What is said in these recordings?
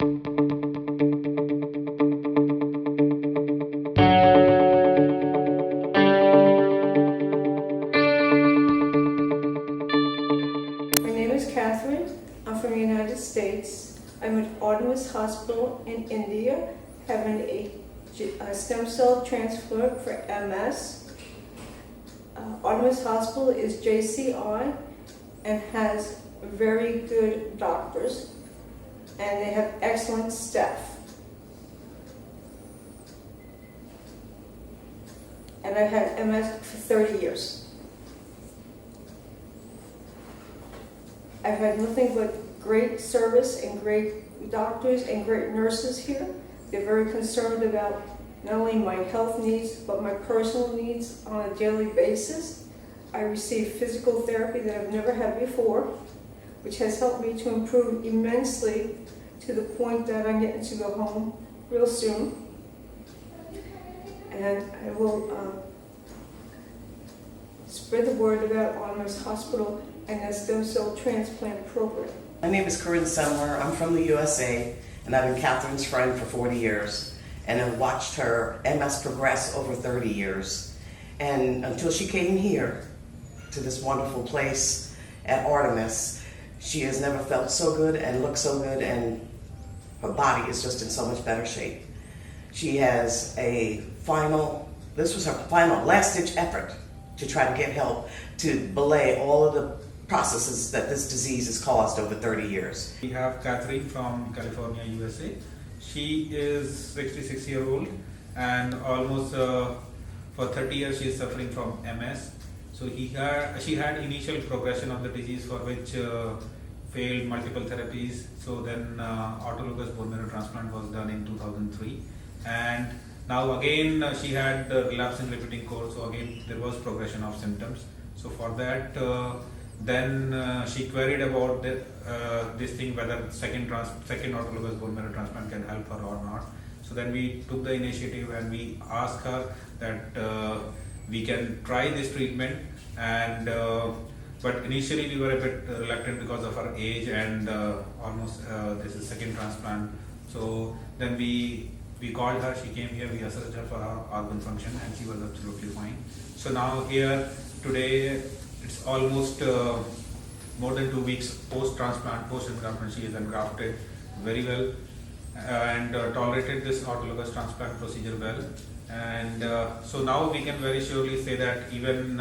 My name is Kathryn. I'm from the United States. I'm at Artemis Hospital in India, having a stem cell transplant for MS. Artemis Hospital is JCI and has very good doctors, and they have excellent staff. And I've had MS for 30 years. I've had nothing but great service and great doctors and great nurses here. They're very concerned about not only my health needs, but my personal needs on a daily basis. I receive physical therapy that I've never had before, which has helped me to improve immensely to the point that I'm getting to go home real soon. And I will spread the word about Artemis Hospital and the stem cell transplant program. My name is Kathryn. I'm from the USA, and I've been Kathryn's friend for 40 years, and I've watched her MS progress over 30 years. And until she came here to this wonderful place at Artemis, she has never felt so good and looked so good, and her body is just in so much better shape. She has this was her final last-ditch effort to try to get help to belay all of the processes that this disease has caused over 30 years. We have Kathryn from California, USA. She is 66-year-old, and almost for 30 years she is suffering from MS. So she had initial progression of the disease, for which failed multiple therapies. So then autologous bone marrow transplant was done in 2003, and now again she had relapse and repeating course. So again there was progression of symptoms. So for that, then she queried about this thing, whether second autologous bone marrow transplant can help her or not. So then we took the initiative and we asked her that we can try this treatment, and but initially we were a bit reluctant because of her age and almost this is second transplant. So then we called her, she came here, we assessed her for her organ function, and she was absolutely fine. So now here today, it's almost more than 2 weeks post-transplant, post-engraftment. She is engrafted very well and tolerated this autologous transplant procedure well. And so now we can very surely say that even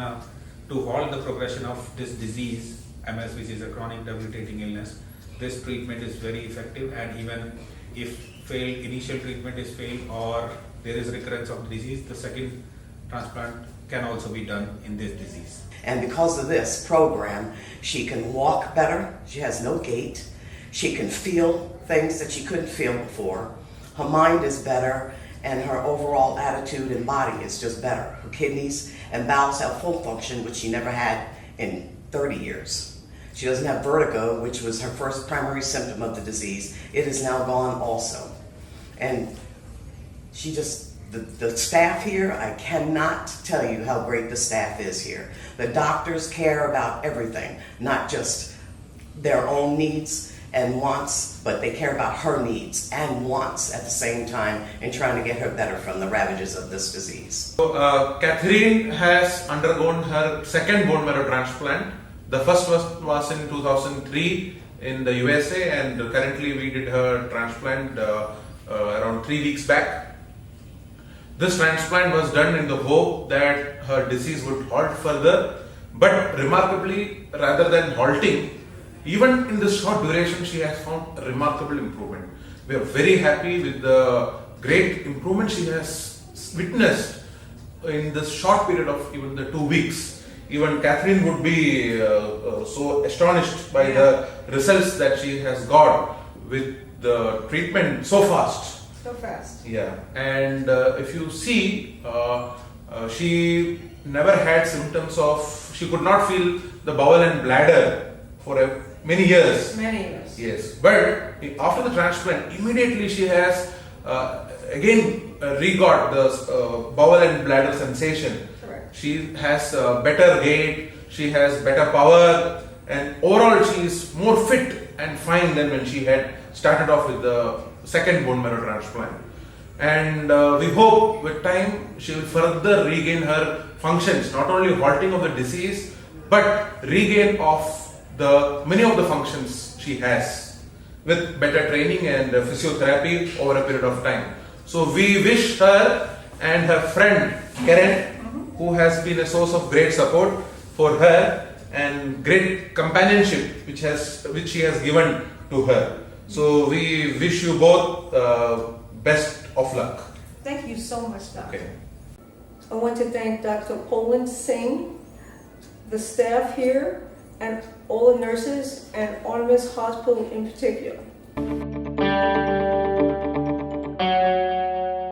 to halt the progression of this disease, MS, which is a chronic debilitating illness, this treatment is very effective. And even if initial treatment is failed or there is recurrence of the disease, the second transplant can also be done in this disease. And because of this program, she can walk better, she has no gait, she can feel things that she couldn't feel before, her mind is better, and her overall attitude and body is just better. Her kidneys and bowels have full function, which she never had in 30 years. She doesn't have vertigo, which was her first primary symptom of the disease. It is now gone also. And she just, the staff here, I cannot tell you how great the staff is here. The doctors care about everything, not just their own needs and wants, but they care about her needs and wants at the same time in trying to get her better from the ravages of this disease. So, Kathryn has undergone her second bone marrow transplant. The first was in 2003 in the USA, and currently we did her transplant around 3 weeks back. This transplant was done in the hope that her disease would halt further, but remarkably, rather than halting, even in this short duration, she has found a remarkable improvement. We are very happy with the great improvement she has witnessed in this short period of even the 2 weeks. Even Kathryn would be so astonished by the results that she has got with the treatment so fast. So fast. Yeah, and if you see, she never had symptoms of, she could not feel the bowel and bladder for many years. Many years. Yes, but after the transplant, immediately she has again regot the bowel and bladder sensation. Correct. She has better gait, she has better power, and overall she is more fit and fine than when she had started off with the second bone marrow transplant. And we hope with time she will further regain her functions, not only halting of the disease, but regain of the many of the functions she has with better training and physiotherapy over a period of time. So we wish her and her friend Kathryn, who has been a source of great support for her and great companionship which she has given to her. So we wish you both best of luck. Thank you so much, Doctor. Okay. I want to thank Dr. Pawan Singh, the staff here, and all the nurses, and Artemis Hospital in particular.